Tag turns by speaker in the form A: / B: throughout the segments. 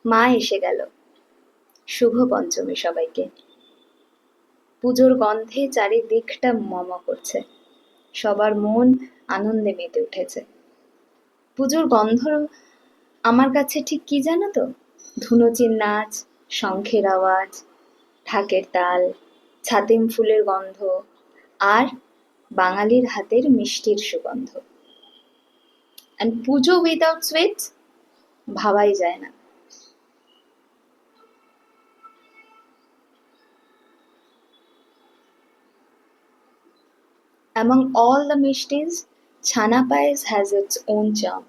A: মা এসে গেল। শুভ পঞ্চমী সবাইকে। পুজোর গন্ধে চারিদিকটা মম করছে, সবার মন আনন্দে মেতে উঠেছে। পুজোর গন্ধ আমার কাছে ঠিক কি জানো তো? ধুনুচির নাচ, শঙ্খের আওয়াজ, ঢাকের তাল, ছাতিম ফুলের গন্ধ, আর বাঙালির হাতের মিষ্টির সুগন্ধ। অ্যান্ড পুজো উইদাউট সুইটস ভাবাই যায় না। Among all the mishtis, Chhana Payas has its own charm.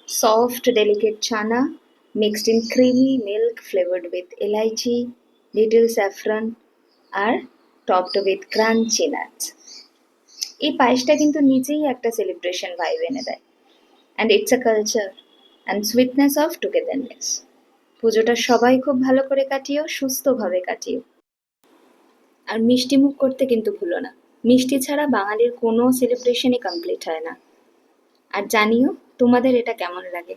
A: Soft, delicate chana mixed in creamy milk flavored with elaichi, little saffron, R topped with crunchy nuts. এই পায়েসটা কিন্তু নিজেই একটা celebration vibe এনে দেয়। And it's a culture and sweetness of togetherness. পুজোটা সবাই খুব ভালো করে কাটিও, সুস্থভাবে কাটিও। আর মিষ্টি মুখ করতে কিন্তু ভুলো না। মিষ্টি ছাড়া বাঙালির কোনো সেলিব্রেশনই কমপ্লিট হয় না। আর জানিও তোমাদের এটা কেমন লাগে।